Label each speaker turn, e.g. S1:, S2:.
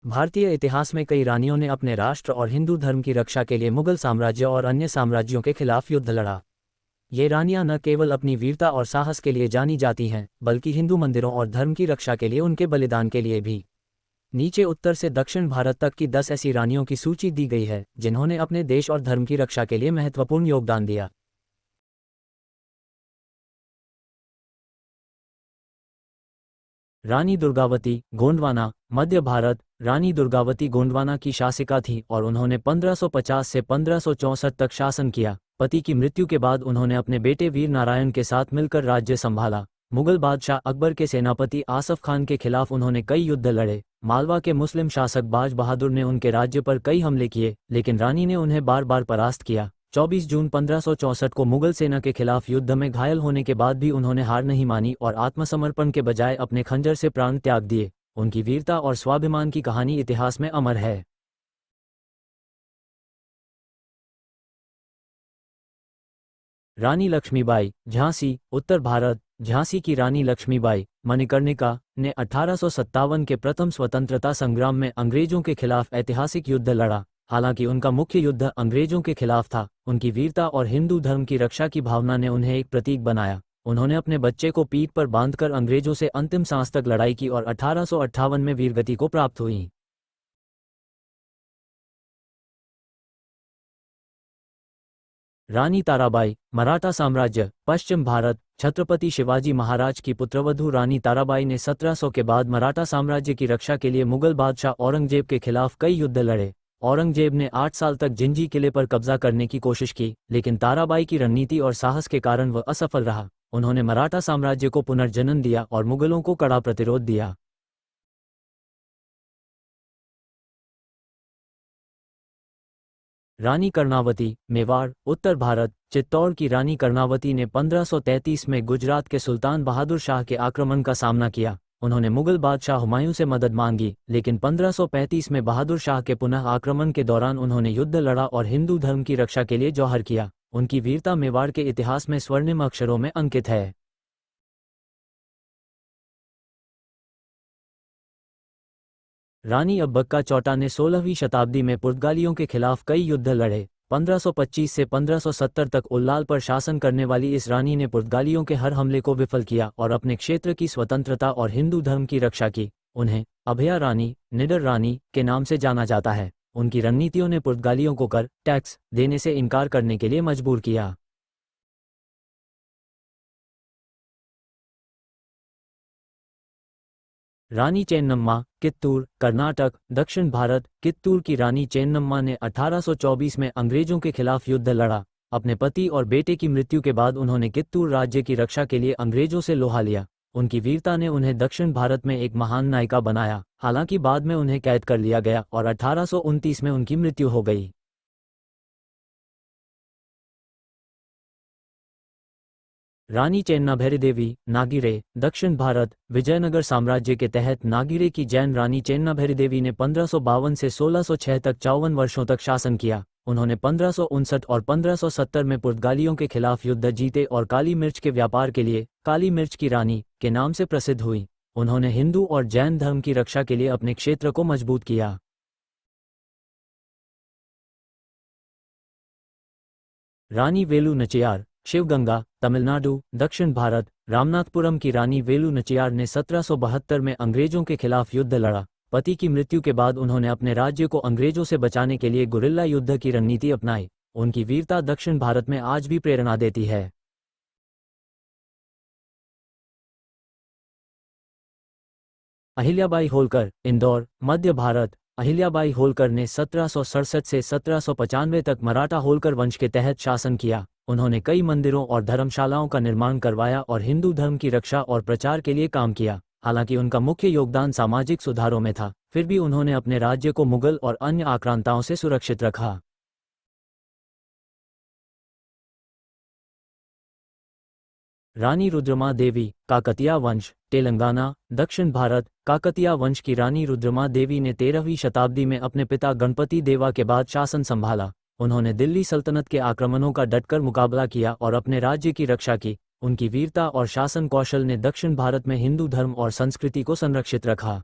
S1: भारतीय इतिहास में कई रानियों ने अपने राष्ट्र और हिंदू धर्म की रक्षा के लिए मुगल साम्राज्य और अन्य साम्राज्यों के खिलाफ युद्ध लड़ा। ये रानियां न केवल अपनी वीरता और साहस के लिए जानी जाती हैं, बल्कि हिंदू मंदिरों और धर्म की रक्षा के लिए उनके बलिदान के लिए भी। नीचे उत्तर से दक्षिण भारत तक की 10 ऐसी रानियों की सूची दी गई है जिन्होंने अपने देश और धर्म की रक्षा के लिए महत्वपूर्ण योगदान दिया। रानी दुर्गावती, गोंडवाना, मध्य भारत। रानी दुर्गावती गोंडवाना की शासिका थी और उन्होंने 1550 से 1564 तक शासन किया। पति की मृत्यु के बाद उन्होंने अपने बेटे वीर नारायण के साथ मिलकर राज्य संभाला। मुगल बादशाह अकबर के सेनापति आसफ खान के खिलाफ उन्होंने कई युद्ध लड़े। मालवा के मुस्लिम शासक बाज बहादुर ने उनके राज्य पर कई हमले किए, लेकिन रानी ने उन्हें बार बार परास्त किया। 24 जून 1564 को मुगल सेना के खिलाफ युद्ध में घायल होने के बाद भी उन्होंने हार नहीं मानी और आत्मसमर्पण के बजाय अपने खंजर से प्राण त्याग दिए। उनकी वीरता और स्वाभिमान की कहानी इतिहास में अमर है। रानी लक्ष्मीबाई, झांसी, उत्तर भारत। झांसी की रानी लक्ष्मीबाई मणिकर्णिका ने 1857 के प्रथम स्वतंत्रता संग्राम में अंग्रेजों के खिलाफ ऐतिहासिक युद्ध लड़ा। हालांकि उनका मुख्य युद्ध अंग्रेजों के खिलाफ था, उनकी वीरता और हिंदू धर्म की रक्षा की भावना ने उन्हें एक प्रतीक बनाया। उन्होंने अपने बच्चे को पीठ पर बांधकर अंग्रेजों से अंतिम सांस तक लड़ाई की और 1858 में वीरगति को प्राप्त हुई। रानी ताराबाई, मराठा साम्राज्य, पश्चिम भारत। छत्रपति शिवाजी महाराज की पुत्रवधू रानी ताराबाई ने 1700 के बाद मराठा साम्राज्य की रक्षा के लिए मुगल बादशाह औरंगजेब के खिलाफ कई युद्ध लड़े। औरंगजेब ने 8 साल तक जिंजी किले पर कब्जा करने की कोशिश की, लेकिन ताराबाई की रणनीति और साहस के कारण वह असफल रहा। उन्होंने मराठा साम्राज्य को पुनर्जन्म दिया और मुगलों को कड़ा प्रतिरोध दिया। रानी कर्णावती, मेवाड़, उत्तर भारत। चित्तौड़ की रानी कर्णावती ने 1533 में गुजरात के सुल्तान बहादुर शाह के आक्रमण का सामना किया। उन्होंने मुगल बादशाह हुमायूं से मदद मांगी, लेकिन 1535 में बहादुर शाह के पुनः आक्रमण के दौरान उन्होंने युद्ध लड़ा और हिंदू धर्म की रक्षा के लिए जौहर किया। उनकी वीरता मेवाड़ के इतिहास में स्वर्णिम अक्षरों में अंकित है। रानी अब्बक्का चौटा ने 16वीं शताब्दी में पुर्तगालियों के खिलाफ कई युद्ध लड़े। 1525 से 1570 तक उल्लाल पर शासन करने वाली इस रानी ने पुर्तगालियों के हर हमले को विफल किया और अपने क्षेत्र की स्वतंत्रता और हिंदू धर्म की रक्षा की। उन्हें अभया रानी, निडर रानी के नाम से जाना जाता है। उनकी रणनीतियों ने पुर्तगालियों को कर, टैक्स देने से इनकार करने के लिए मजबूर किया। रानी चेन्नम्मा, कित्तूर, कर्नाटक, दक्षिण भारत। कित्तूर की रानी चेन्नम्मा ने 1824 में अंग्रेजों के खिलाफ युद्ध लड़ा। अपने पति और बेटे की मृत्यु के बाद उन्होंने कित्तूर राज्य की रक्षा के लिए अंग्रेजों से लोहा लिया। उनकी वीरता ने उन्हें दक्षिण भारत में एक महान नायिका बनाया। हालांकि बाद में उन्हें कैद कर लिया गया और 1829 में उनकी मृत्यु हो गई। रानी चेन्नाभैरीदेवी, नागिरे, दक्षिण भारत। विजयनगर साम्राज्य के तहत नागिरे की जैन रानी चेन्नाभैरीदेवी ने 1552 से 1606 तक 54 वर्षों तक शासन किया। उन्होंने 1559 और 1570 में पुर्तगालियों के खिलाफ युद्ध जीते और काली मिर्च के व्यापार के लिए काली मिर्च की रानी के नाम से प्रसिद्ध हुई। उन्होंने हिंदू और जैन धर्म की रक्षा के लिए अपने क्षेत्र को मजबूत किया। रानी वेलु नचियार, शिवगंगा, तमिलनाडु, दक्षिण भारत। रामनाथपुरम की रानी वेलु नचियार ने 1772 में अंग्रेजों के खिलाफ युद्ध लड़ा। पति की मृत्यु के बाद उन्होंने अपने राज्य को अंग्रेजों से बचाने के लिए गुरिल्ला युद्ध की रणनीति अपनाई। उनकी वीरता दक्षिण भारत में आज भी प्रेरणा देती है। अहिल्याबाई होलकर, इंदौर, मध्य भारत। अहिल्याबाई होलकर ने 1767 से 1795 तक मराठा होलकर वंश के तहत शासन किया। उन्होंने कई मंदिरों और धर्मशालाओं का निर्माण करवाया और हिंदू धर्म की रक्षा और प्रचार के लिए काम किया। हालांकि उनका मुख्य योगदान सामाजिक सुधारों में था, फिर भी उन्होंने अपने राज्य को मुगल और अन्य आक्रांताओं से सुरक्षित रखा। रानी रुद्रमा देवी, काकतिया वंश, तेलंगाना, दक्षिण भारत। काकतिया वंश की रानी रुद्रमा देवी ने 13वीं शताब्दी में अपने पिता गणपति देवा के बाद शासन संभाला। उन्होंने दिल्ली सल्तनत के आक्रमणों का डटकर मुकाबला किया और अपने राज्य की रक्षा की। उनकी वीरता और शासन कौशल ने दक्षिण भारत में हिंदू धर्म और संस्कृति को संरक्षित रखा।